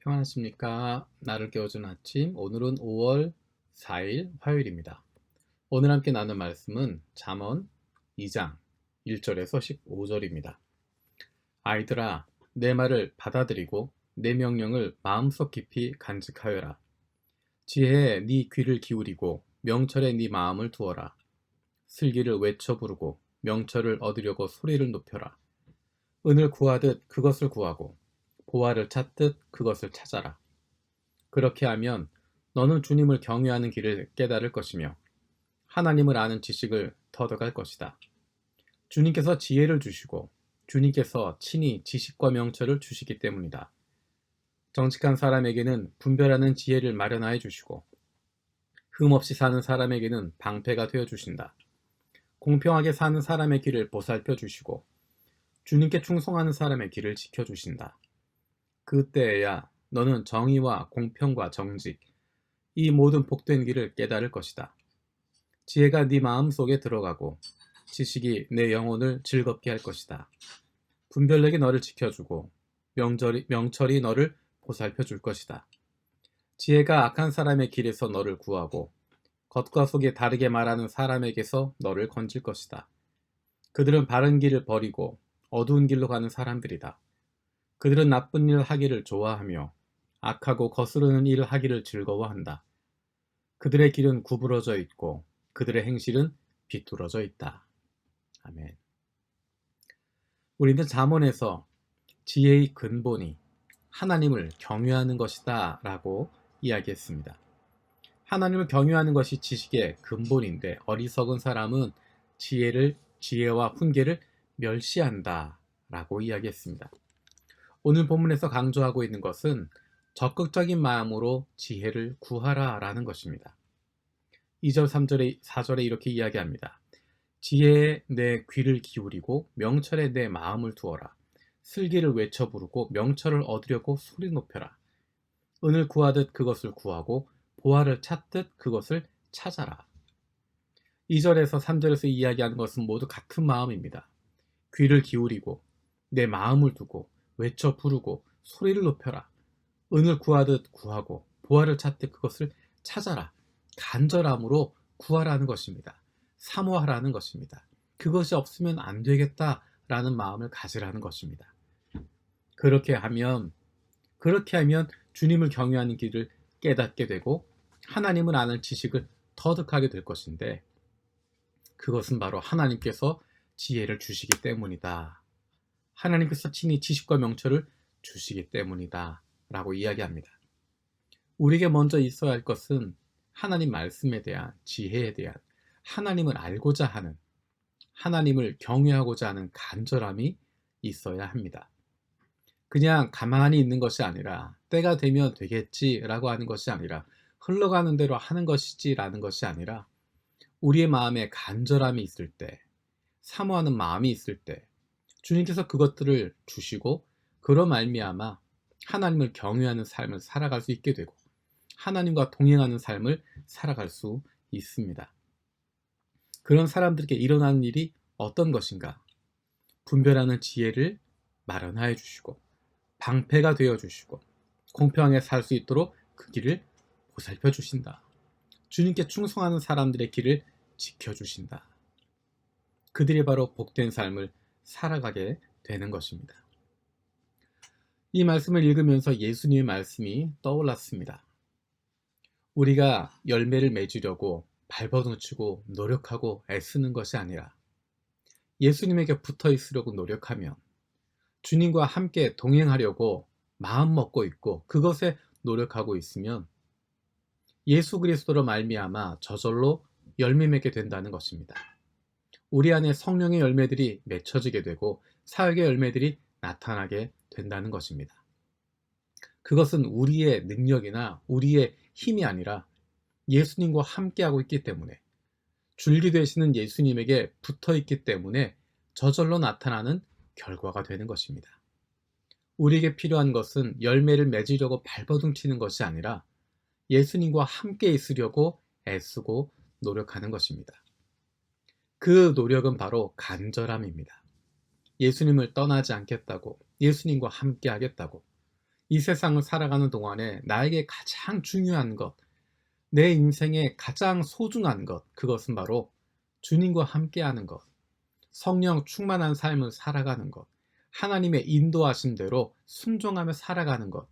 평안하십니까? 나를 깨워주는 아침. 오늘은 5월 4일 화요일입니다. 오늘 함께 나눌 말씀은 잠언 2장 1절에서 15절입니다. 아이들아, 내 말을 받아들이고 내 명령을 마음속 깊이 간직하여라. 지혜에 네 귀를 기울이고 명철에 네 마음을 두어라. 슬기를 외쳐 부르고 명철을 얻으려고 소리를 높여라. 은을 구하듯 그것을 구하고 보화를 찾듯 그것을 찾아라. 그렇게 하면 너는 주님을 경외하는 길을 깨달을 것이며 하나님을 아는 지식을 터득할 것이다. 주님께서 지혜를 주시고 주님께서 친히 지식과 명철을 주시기 때문이다. 정직한 사람에게는 분별하는 지혜를 마련하여 주시고 흠없이 사는 사람에게는 방패가 되어 주신다. 공평하게 사는 사람의 길을 보살펴 주시고 주님께 충성하는 사람의 길을 지켜 주신다. 그때에야 너는 정의와 공평과 정직, 이 모든 복된 길을 깨달을 것이다. 지혜가 네 마음속에 들어가고 지식이 내 영혼을 즐겁게 할 것이다. 분별력이 너를 지켜주고 명철이 너를 보살펴 줄 것이다. 지혜가 악한 사람의 길에서 너를 구하고 겉과 속이 다르게 말하는 사람에게서 너를 건질 것이다. 그들은 바른 길을 버리고 어두운 길로 가는 사람들이다. 그들은 나쁜 일을 하기를 좋아하며 악하고 거스르는 일을 하기를 즐거워한다. 그들의 길은 구부러져 있고 그들의 행실은 비뚤어져 있다. 아멘. 우리는 잠언에서 지혜의 근본이 하나님을 경외하는 것이다 라고 이야기했습니다. 하나님을 경외하는 것이 지식의 근본인데 어리석은 사람은 지혜와 훈계를 멸시한다 라고 이야기했습니다. 오늘 본문에서 강조하고 있는 것은 적극적인 마음으로 지혜를 구하라 라는 것입니다. 2절, 3절에, 4절에 이렇게 이야기합니다. 지혜에 내 귀를 기울이고 명철에 내 마음을 두어라. 슬기를 외쳐 부르고 명철을 얻으려고 소리 높여라. 은을 구하듯 그것을 구하고 보화를 찾듯 그것을 찾아라. 2절에서 3절에서 이야기하는 것은 모두 같은 마음입니다. 귀를 기울이고 내 마음을 두고 외쳐 부르고 소리를 높여라. 은을 구하듯 구하고 보화를 찾듯 그것을 찾아라. 간절함으로 구하라는 것입니다. 사모하라는 것입니다. 그것이 없으면 안 되겠다라는 마음을 가지라는 것입니다. 그렇게 하면 주님을 경외하는 길을 깨닫게 되고 하나님을 아는 지식을 터득하게 될 것인데 그것은 바로 하나님께서 지혜를 주시기 때문이다. 하나님께서 친히 지식과 명철을 주시기 때문이다 라고 이야기합니다. 우리에게 먼저 있어야 할 것은 하나님 말씀에 대한 지혜에 대한 하나님을 알고자 하는 하나님을 경외하고자 하는 간절함이 있어야 합니다. 그냥 가만히 있는 것이 아니라 때가 되면 되겠지라고 하는 것이 아니라 흘러가는 대로 하는 것이지라는 것이 아니라 우리의 마음에 간절함이 있을 때 사모하는 마음이 있을 때 주님께서 그것들을 주시고 그로 말미암아 하나님을 경외하는 삶을 살아갈 수 있게 되고 하나님과 동행하는 삶을 살아갈 수 있습니다. 그런 사람들에게 일어나는 일이 어떤 것인가? 분별하는 지혜를 마련하여 주시고 방패가 되어 주시고 공평하게 살 수 있도록 그 길을 보살펴 주신다. 주님께 충성하는 사람들의 길을 지켜주신다. 그들이 바로 복된 삶을 살아가게 되는 것입니다. 이 말씀을 읽으면서 예수님의 말씀이 떠올랐습니다. 우리가 열매를 맺으려고 발버둥치고 노력하고 애쓰는 것이 아니라 예수님에게 붙어 있으려고 노력하면 주님과 함께 동행하려고 마음 먹고 있고 그것에 노력하고 있으면 예수 그리스도로 말미암아 저절로 열매 맺게 된다는 것입니다. 우리 안에 성령의 열매들이 맺혀지게 되고 사역의 열매들이 나타나게 된다는 것입니다. 그것은 우리의 능력이나 우리의 힘이 아니라 예수님과 함께하고 있기 때문에 줄기 되시는 예수님에게 붙어 있기 때문에 저절로 나타나는 결과가 되는 것입니다. 우리에게 필요한 것은 열매를 맺으려고 발버둥치는 것이 아니라 예수님과 함께 있으려고 애쓰고 노력하는 것입니다. 그 노력은 바로 간절함입니다. 예수님을 떠나지 않겠다고, 예수님과 함께 하겠다고, 이 세상을 살아가는 동안에 나에게 가장 중요한 것, 내 인생에 가장 소중한 것, 그것은 바로 주님과 함께하는 것, 성령 충만한 삶을 살아가는 것, 하나님의 인도하심대로 순종하며 살아가는 것,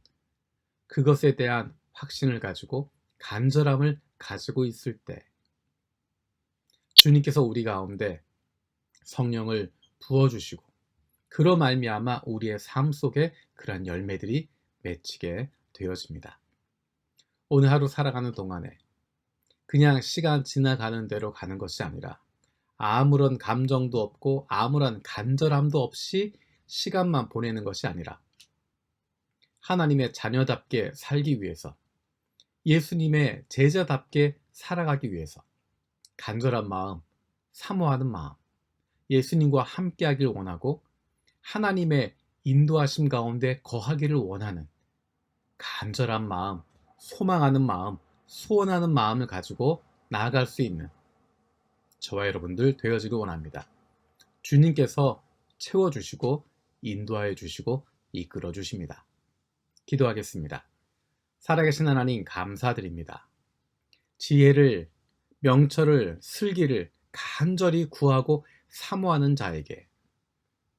그것에 대한 확신을 가지고 간절함을 가지고 있을 때 주님께서 우리 가운데 성령을 부어주시고 그로 말미암아 우리의 삶 속에 그러한 열매들이 맺히게 되어집니다. 오늘 하루 살아가는 동안에 그냥 시간 지나가는 대로 가는 것이 아니라 아무런 감정도 없고 아무런 간절함도 없이 시간만 보내는 것이 아니라 하나님의 자녀답게 살기 위해서, 예수님의 제자답게 살아가기 위해서 간절한 마음, 사모하는 마음, 예수님과 함께하길 원하고 하나님의 인도하심 가운데 거하기를 원하는 간절한 마음, 소망하는 마음, 소원하는 마음을 가지고 나아갈 수 있는 저와 여러분들 되어지길 원합니다. 주님께서 채워주시고 인도하여 주시고 이끌어 주십니다. 기도하겠습니다. 살아계신 하나님 감사드립니다. 지혜를, 명철을, 슬기를 간절히 구하고 사모하는 자에게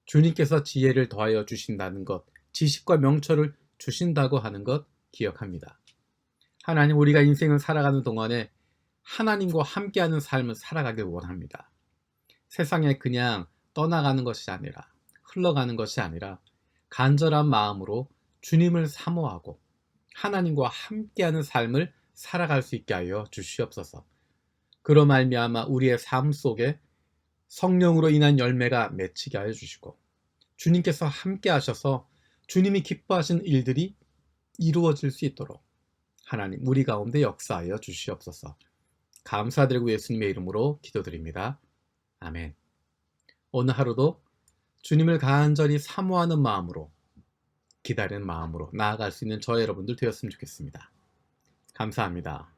주님께서 지혜를 더하여 주신다는 것, 지식과 명철을 주신다고 하는 것 기억합니다. 하나님, 우리가 인생을 살아가는 동안에 하나님과 함께하는 삶을 살아가길 원합니다. 세상에 그냥 떠나가는 것이 아니라, 흘러가는 것이 아니라 간절한 마음으로 주님을 사모하고 하나님과 함께하는 삶을 살아갈 수 있게 하여 주시옵소서. 그로 말미암아 우리의 삶 속에 성령으로 인한 열매가 맺히게 하여 주시고 주님께서 함께 하셔서 주님이 기뻐하신 일들이 이루어질 수 있도록 하나님 우리 가운데 역사하여 주시옵소서. 감사드리고 예수님의 이름으로 기도드립니다. 아멘. 오늘 하루도 주님을 간절히 사모하는 마음으로, 기다리는 마음으로 나아갈 수 있는 저 여러분들 되었으면 좋겠습니다. 감사합니다.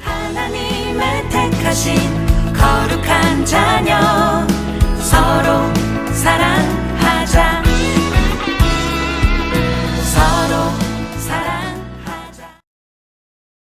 하나님의 택하신 거룩한 자녀, 서로 사랑